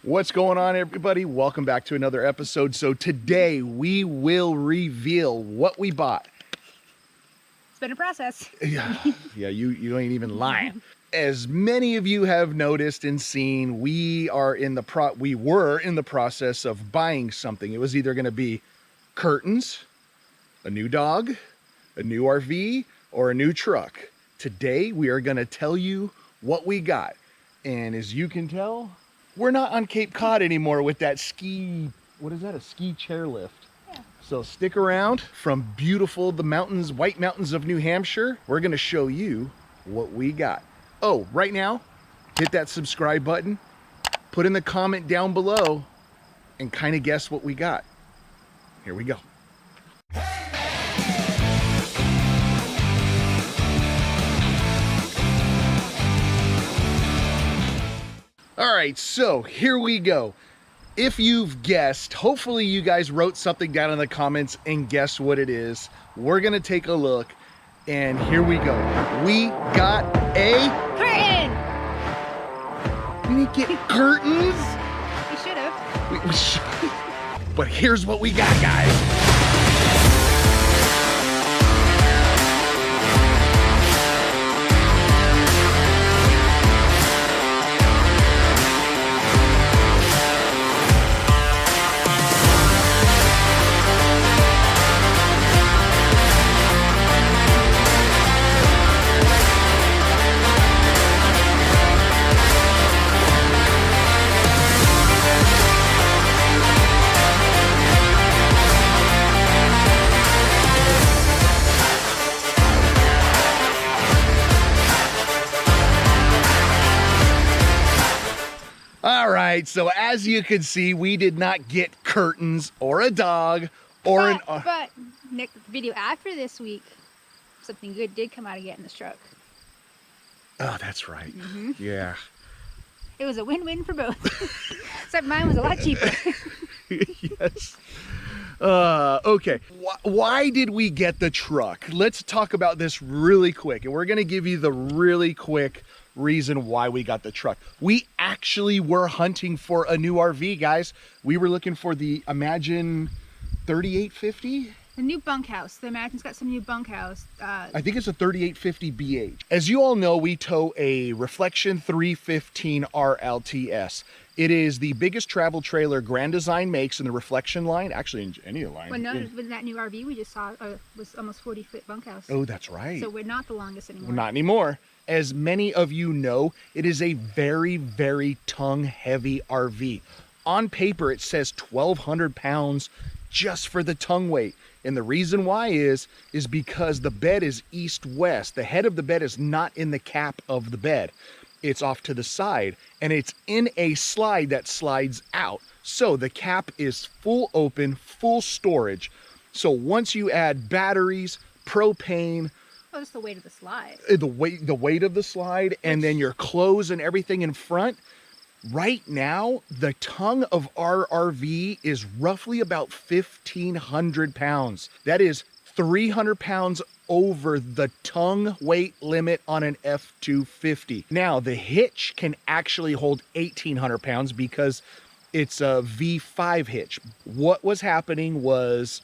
What's going on, everybody? Welcome back to another episode. So today we will reveal what we bought. It's been a process. Yeah, you ain't even lying. As many of you have noticed and seen, we were in the process of buying something. It was either going to be curtains, a new dog, a new RV, or a new truck. Today we are going to tell you what we got. And as you can tell, we're not on Cape Cod anymore with that ski, what is that, a ski chairlift? Yeah. So stick around. From beautiful, the mountains, White Mountains of New Hampshire, we're gonna show you what we got. Oh, right now, hit that subscribe button, put in the comment down below, and kind of guess what we got. Here we go. All right, so here we go. If you've guessed, hopefully you guys wrote something down in the comments and guessed what it is. We're gonna take a look, and here we go. We got a Curtain! We didn't get curtains. We should have. We should. But here's what we got, guys. All right, so as you can see, we did not get curtains or a dog or But next video after this week, something good did come out of getting this truck. Oh, that's right. Yeah. It was a win-win for both. Except mine was a lot cheaper. Yes. Okay. Why did we get the truck? Let's talk about this really quick, and we're going to give you the really quick reason why we got the truck. We actually were hunting for a new RV, guys. We were looking for the Imagine 3850. The new bunkhouse. The Imagine's got some new bunkhouse. I think it's a 3850 BH. As you all know, we tow a Reflection 315 RLTS. It is the biggest travel trailer Grand Design makes in the Reflection line, actually in any line. Well, no, with that new RV we just saw was almost 40-foot bunkhouse. Oh, that's right. So we're not the longest anymore. Not anymore. As many of you know, it is a very, very tongue-heavy RV. On paper, it says 1,200 pounds just for the tongue weight. And the reason why is because the bed is east-west. The head of the bed is not in the cap of the bed. It's off to the side, and it's in a slide that slides out. So the cap is full open, full storage. So once you add batteries, propane, oh, it's the weight of the slide. The weight of the slide, and then your clothes and everything in front. Right now, the tongue of our RV is roughly about 1,500 pounds. That is 300 pounds over the tongue weight limit on an F250. Now, the hitch can actually hold 1,800 pounds because it's a V5 hitch. What was happening was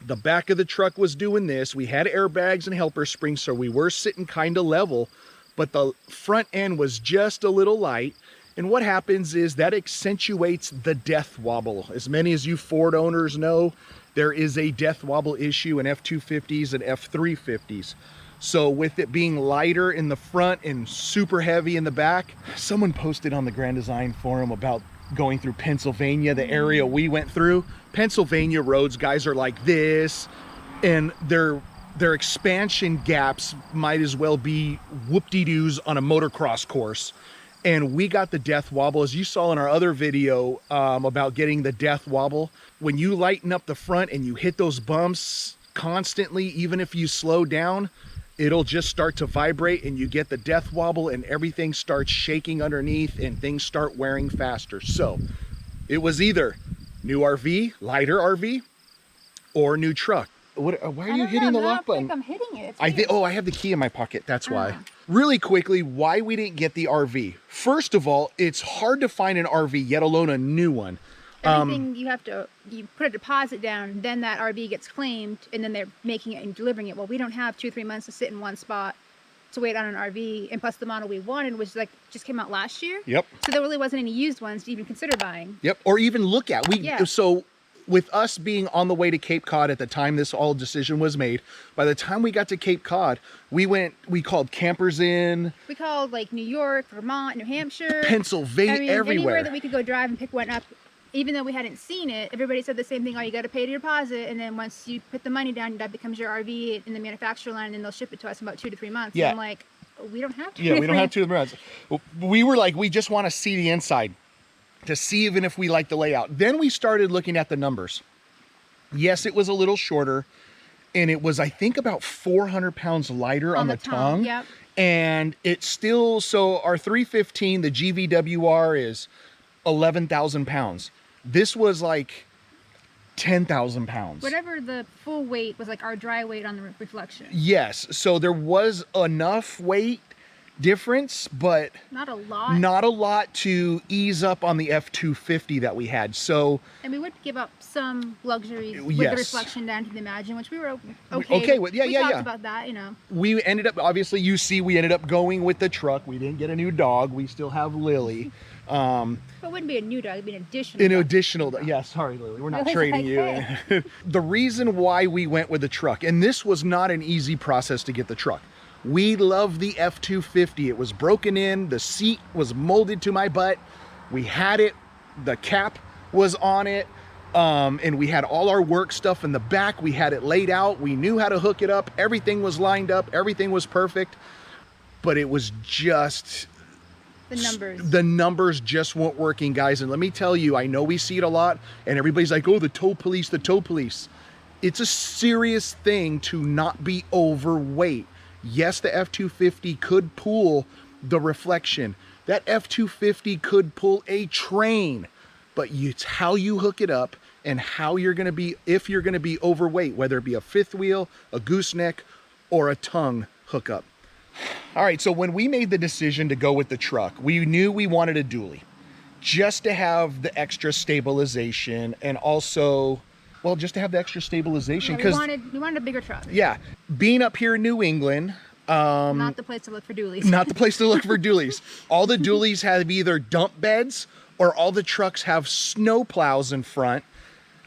the back of the truck was doing this. We had airbags and helper springs, so we were sitting kind of level, but the front end was just a little light. And what happens is that accentuates the death wobble. As many as you Ford owners know, there is a death wobble issue in F250s and F350s. So with it being lighter in the front and super heavy in the back, someone posted on the Grand Design forum about going through Pennsylvania, the area we went through. Pennsylvania roads, guys, are like this, and their expansion gaps might as well be whoop-de-doos on a motocross course. And we got the death wobble, as you saw in our other video about getting the death wobble. When you lighten up the front and you hit those bumps constantly, even if you slow down, it'll just start to vibrate and you get the death wobble and everything starts shaking underneath and things start wearing faster. So it was either new RV, lighter RV, or new truck. Why are you hitting the lock button? I'm hitting it. I have the key in my pocket. That's why. Really quickly, why we didn't get the RV. First of all, it's hard to find an RV, yet alone a new one. Everything you put a deposit down, then that RV gets claimed, and then they're making it and delivering it. Well, we don't have 2 or 3 months to sit in one spot to wait on an RV, and plus the model we wanted, which like just came out last year. Yep. So there really wasn't any used ones to even consider buying. Yep, or even look at. Yeah. So with us being on the way to Cape Cod at the time this all decision was made, by the time we got to Cape Cod, we called campers in. We called like New York, Vermont, New Hampshire, Pennsylvania, everywhere. Anywhere that we could go drive and pick one up. Even though we hadn't seen it, everybody said the same thing. Oh, you got to pay the deposit, and then once you put the money down, that becomes your RV in the manufacturer line, and then they'll ship it to us in about 2 to 3 months. Yeah. And I'm like, we don't have to. Yeah, we don't have 2 months. We were like, we just want to see the inside to see even if we like the layout. Then we started looking at the numbers. Yes, it was a little shorter, and it was, I think, about 400 pounds lighter on the tongue. Yep. And it's still, so our 315, the GVWR is 11,000 pounds. This was like 10,000 pounds. Whatever the full weight was, like our dry weight on the reflection. Yes, so there was enough weight difference, but not a lot. Not a lot to ease up on the F250 that we had. So, and we would give up some luxuries with yes, the reflection down to the Imagine, which we were okay with. We talked about that, you know. We ended up, obviously, we ended up going with the truck. We didn't get a new dog. We still have Lily. But it wouldn't be a new dog, it'd be an additional dog. Yeah, sorry, Lily, we're not trading you. The reason why we went with the truck, and this was not an easy process to get the truck. We love the F250. It was broken in, the seat was molded to my butt. We had it, the cap was on it, and we had all our work stuff in the back. We had it laid out. We knew how to hook it up. Everything was lined up. Everything was perfect. But it was just... The numbers just weren't working, guys. And let me tell you, I know we see it a lot, and everybody's like, oh, the tow police, the tow police. It's a serious thing to not be overweight. Yes, the F250 could pull the reflection. That F250 could pull a train, but it's how you hook it up and how you're going to be, if you're going to be overweight, whether it be a fifth wheel, a gooseneck, or a tongue hookup. All right, so when we made the decision to go with the truck, we knew we wanted a dually just to have the extra stabilization, and also, well, just to have the extra stabilization, because we wanted a bigger truck. Yeah, being up here in New England, not the place to look for dualies. Not the place to look for dualies. All the dualies have either dump beds, or all the trucks have snow plows in front.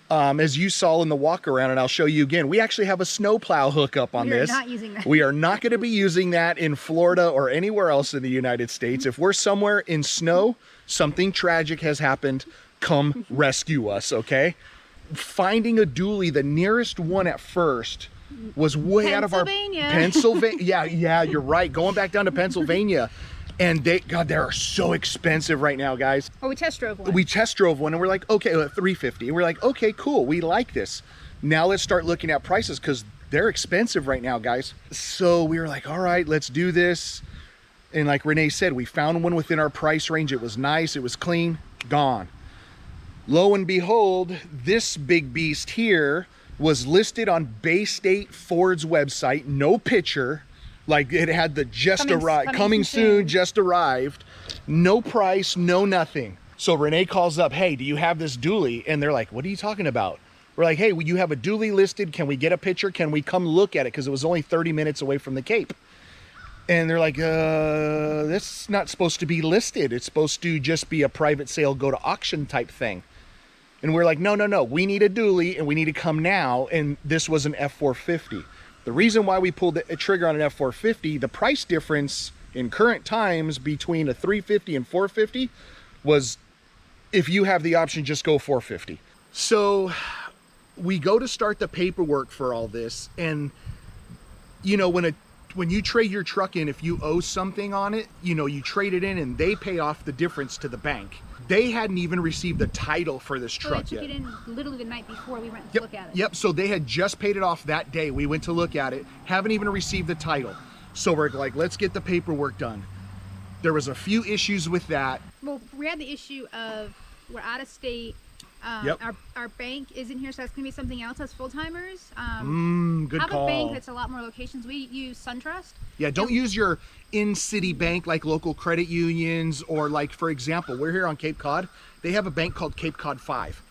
As you saw in the walk around, and I'll show you again, we actually have a snow plow hookup on this. We are not using that. We are not going to be using that in Florida or anywhere else in the United States. If we're somewhere in snow, something tragic has happened, come rescue us, okay? Finding a dually, the nearest one at first was way out of our... Pennsylvania. Yeah, you're right. Going back down to Pennsylvania. And they are so expensive right now, guys. Oh, we test drove one. We test drove one, and we're like, okay, 350. And we're like, okay, cool. We like this. Now let's start looking at prices, because they're expensive right now, guys. So we were like, all right, let's do this. And like Renee said, we found one within our price range. It was nice. It was clean. Gone. Lo and behold, this big beast here was listed on Bay State Ford's website. No picture. Like, it had the just arrived, coming soon, just arrived. No price, no nothing. So Renee calls up, hey, do you have this dually? And they're like, what are you talking about? We're like, hey, you have a dually listed. Can we get a picture? Can we come look at it? Because it was only 30 minutes away from the Cape. And they're like, that's not supposed to be listed. It's supposed to just be a private sale, go to auction type thing. And we're like, no, we need a dually, and we need to come now. And this was an F450. The reason why we pulled the trigger on an F450, the price difference in current times between a 350 and 450 was, if you have the option, just go 450. So we go to start the paperwork for all this, and you know, when you trade your truck in, if you owe something on it, you know, you trade it in and they pay off the difference to the bank. They hadn't even received the title for this truck yet. They took it in literally the night before we went to look at it. Yep, so they had just paid it off that day. We went to look at it, haven't even received the title. So we're like, let's get the paperwork done. There was a few issues with that. Well, we had the issue of we're out of state, Yep. Our bank isn't here, so that's gonna be something else as full timers. Good have call. a bank that's a lot more locations. We use SunTrust. Yeah, don't use your in-city bank like local credit unions, or like, for example, we're here on Cape Cod. They have a bank called Cape Cod 5.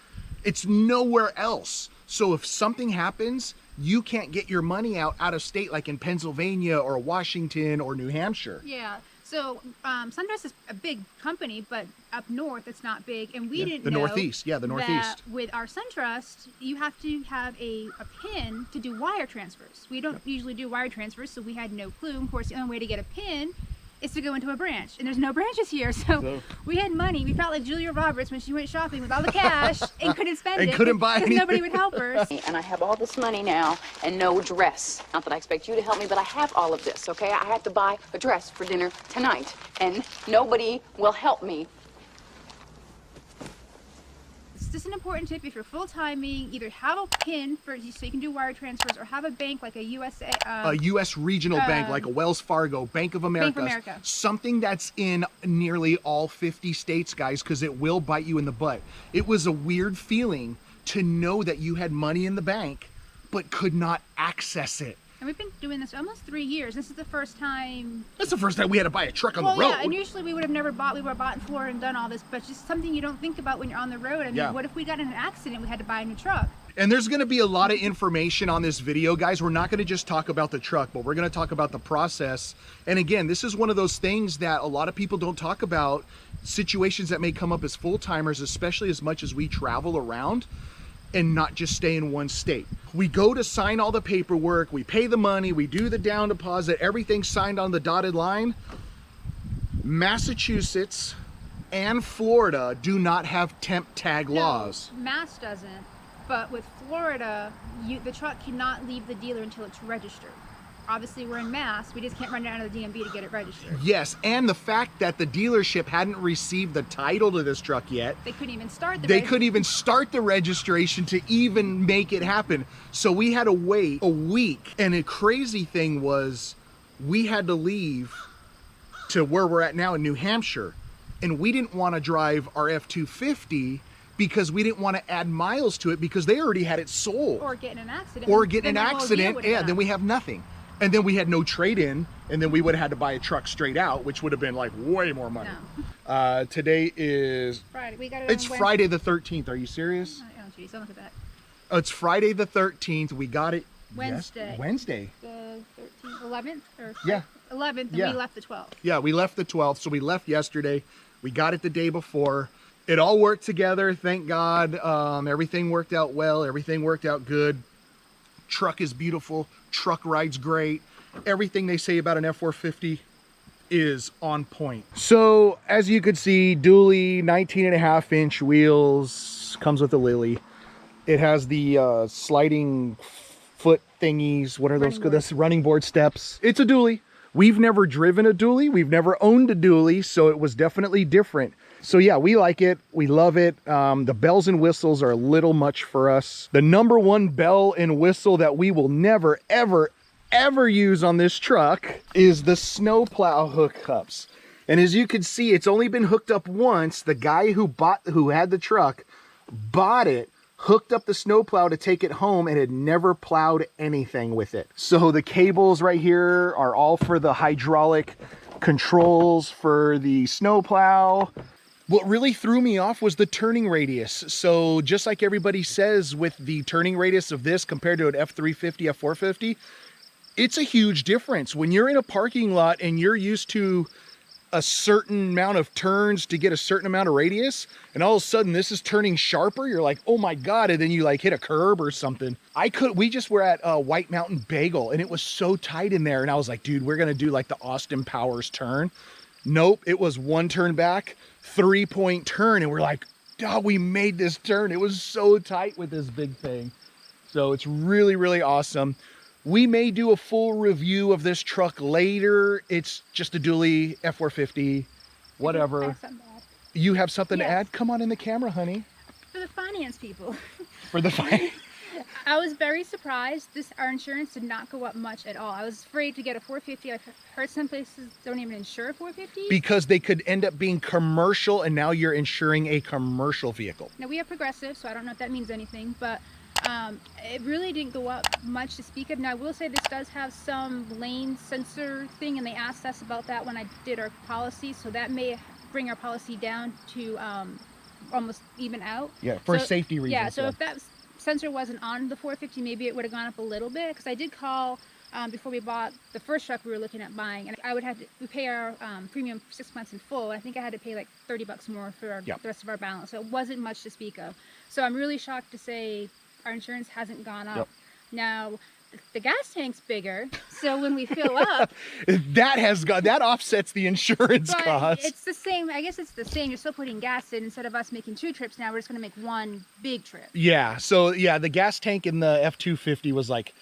It's nowhere else. So if something happens, you can't get your money out of state like in Pennsylvania or Washington or New Hampshire. Yeah. So SunTrust is a big company, but up north it's not big, and we didn't the know Northeast. Yeah, the Northeast. that with our SunTrust, you have to have a PIN to do wire transfers. We don't usually do wire transfers, so we had no clue. Of course, the only way to get a PIN is to go into a branch, and there's no branches here, so we had money. We felt like Julia Roberts when she went shopping with all the cash and couldn't spend it, couldn't buy because anything. nobody would help her. And I have all this money now and no dress. Not that I expect you to help me, but I have all of this, okay? I have to buy a dress for dinner tonight, and nobody will help me. It's just an important tip. If you're full-timing, either have a PIN so you can do wire transfers, or have a bank like a USA. A U.S. regional bank like a Wells Fargo, Bank of America. Bank of America. Something that's in nearly all 50 states, guys, because it will bite you in the butt. It was a weird feeling to know that you had money in the bank, but could not access it. And we've been doing this almost 3 years. This is the first time. That's the first time we had to buy a truck on the road. Yeah, and usually we would have never bought. We were bought in Florida and done all this, but just something you don't think about when you're on the road. I mean, what if we got in an accident? We had to buy a new truck. And there's going to be a lot of information on this video, guys. We're not going to just talk about the truck, but we're going to talk about the process. And again, this is one of those things that a lot of people don't talk about, situations that may come up as full-timers, especially as much as we travel around and not just stay in one state. We go to sign all the paperwork, we pay the money, we do the down deposit, everything's signed on the dotted line. Massachusetts and Florida do not have temp tag laws. Mass doesn't, but with Florida, the truck cannot leave the dealer until it's registered. Obviously, we're in Mass. We just can't run down to the DMV to get it registered. Yes, and the fact that the dealership hadn't received the title to this truck yet. They couldn't even start the They couldn't even start the registration to even make it happen. So we had to wait a week. And the crazy thing was, we had to leave to where we're at now in New Hampshire. And we didn't want to drive our F-250 because we didn't want to add miles to it because they already had it sold. Or get in an accident. Or get in an accident, yeah, then we have nothing. And then we had no trade-in, and then we would have had to buy a truck straight out, which would have been like way more money. No. Today is Friday. We got it. It's Friday the 13th. Are you serious? Oh, geez, don't look at that. Oh, it's Friday the 13th. We got it Wednesday. Wednesday. The 13th, 11th, or yeah, 11th, and yeah. we left the 12th. Yeah, we left the 12th, so we left yesterday. We got it the day before. It all worked together, thank God. Everything worked out well. Everything worked out good. Truck is beautiful. Truck rides great. Everything they say about an F450 is on point. So as you could see, dually 19.5-inch wheels, comes with a Lily. It has the sliding foot thingies. What are those? This running board steps. It's a dually. We've never driven a dually. We've never owned a dually, so it was definitely different. So yeah, we like it. We love it. The bells and whistles are a little much for us. The number one bell and whistle that we will never, ever, ever use on this truck is the snowplow hookups. And as you can see, it's only been hooked up once. The guy who had the truck bought it, hooked up the snowplow to take it home, and had never plowed anything with it. So the cables right here are all for the hydraulic controls for the snowplow. What really threw me off was the turning radius. So just like everybody says with the turning radius of this compared to an F350, F450, it's a huge difference. When you're in a parking lot and you're used to a certain amount of turns to get a certain amount of radius, and all of a sudden this is turning sharper, you're like, oh my God, and then you like hit a curb or something. We just were at White Mountain Bagel, and it was so tight in there, and I was like, dude, we're gonna do like the Austin Powers turn. Nope, it was one turn back, 3-point turn, and we're like, oh, we made this turn. It was so tight with this big thing. So it's really, really awesome. We may do a full review of this truck later. It's just a dually F450, whatever. You have something to add? Come on in the camera, honey. For the finance people. For the finance? I was very surprised. Our insurance did not go up much at all. I was afraid to get a 450. I heard some places don't even insure 450. Because they could end up being commercial, and now you're insuring a commercial vehicle. Now we have Progressive, so I don't know if that means anything, but it really didn't go up much to speak of. Now I will say this does have some lane sensor thing, and they asked us about that when I did our policy, so that may bring our policy down to almost even out. Yeah, for safety reasons. Yeah, so if that sensor wasn't on the 450, maybe it would have gone up a little bit, because I did call before we bought the first truck we were looking at buying, and I would have to we pay our premium for 6 months in full. I think I had to pay like $30 more for the rest of our balance, so it wasn't much to speak of. So I'm really shocked to say our insurance hasn't gone up. Now the gas tank's bigger, so when we fill up, that offsets the insurance but cost. it's the same. I guess it's the same. You're still putting gas in. Instead of us making 2 trips, now we're just going to make 1 big trip. Yeah, so yeah, the gas tank in the F-250 was like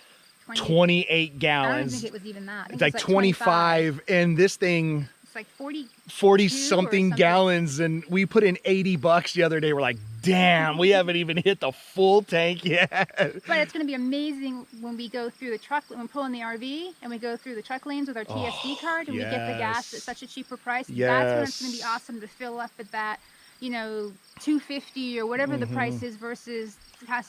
28 gallons. I don't think it was even that. It's like 25, and this thing, it's like 40 something gallons, and we put in $80 the other day. We're like, damn, we haven't even hit the full tank yet. But it's going to be amazing when we go through the truck, when we pull in the RV and we go through the truck lanes with our TSD card, and we get the gas at such a cheaper price. That's when it's going to be awesome to fill up at that, you know, $2.50 or whatever the price is, versus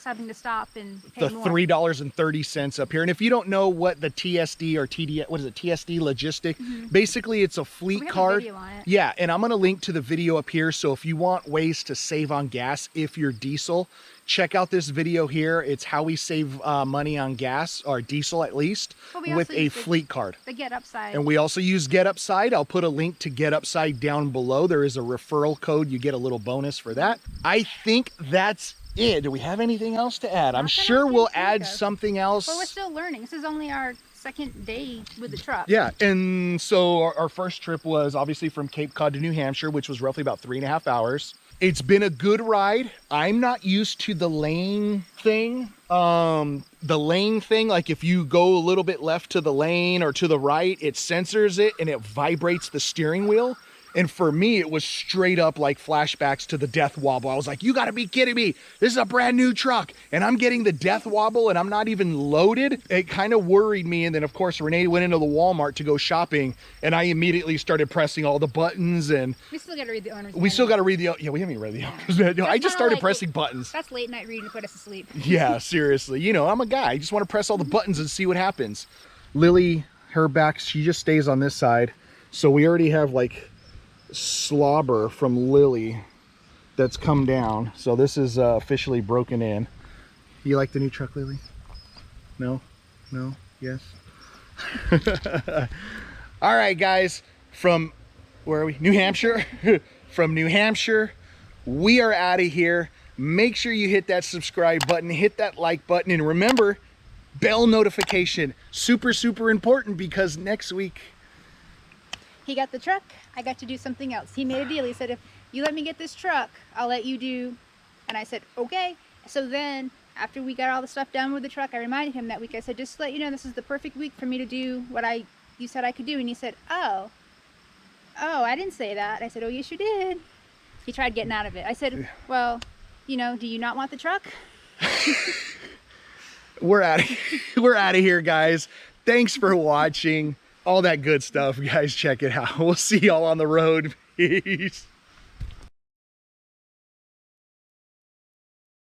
having to stop and pay more. $3.30 up here. And if you don't know what the TSD or TD, what is it, TSD logistic, basically it's a fleet card. We have a video on it. Yeah, and I'm going to link to the video up here. So if you want ways to save on gas if you're diesel, check out this video here. It's how we save money on gas, or diesel at least, with a fleet card. The Get Upside. And we also use Get Upside. I'll put a link to Get Upside down below. There is a referral code. You get a little bonus for that. I think that's it. Do we have anything else to add? I'm sure we'll add something else. Well, we're still learning. This is only our second day with the truck. Yeah, and so our first trip was obviously from Cape Cod to New Hampshire, which was roughly about 3.5 hours. It's been a good ride. I'm not used to the lane thing. Like if you go a little bit left to the lane or to the right, it censors it and it vibrates the steering wheel. And for me, it was straight up like flashbacks to the death wobble. I was like, you gotta be kidding me. This is a brand new truck and I'm getting the death wobble and I'm not even loaded. It kind of worried me. And then of course, Renee went into the Walmart to go shopping, and I immediately started pressing all the buttons, and we still gotta read the owner's manual. We still gotta read the, yeah, we haven't even read the owner's manual. I just started pressing buttons. That's late night reading to put us to sleep. Yeah, seriously. You know, I'm a guy. I just want to press all the buttons and see what happens. Lily, her back, she just stays on this side. So we already have like slobber from Lily that's come down. So this is officially broken in. You like the new truck, Lily? No? No? Yes? All right, guys, from where are we? New Hampshire. From New Hampshire, we are out of here. Make sure you hit that subscribe button, hit that like button, and remember, bell notification. Super, super important, because next week he got the truck. I got to do something else. He made a deal. He said, if you let me get this truck, I'll let you do. And I said, okay. So then after we got all the stuff done with the truck, I reminded him that week. I said, just to let you know, this is the perfect week for me to do what you said I could do. And he said, oh, I didn't say that. I said, oh, yes, you did. He tried getting out of it. I said, well, you know, do you not want the truck? We're out of here, guys. Thanks for watching. All that good stuff, guys. Check it out. We'll see y'all on the road. Peace.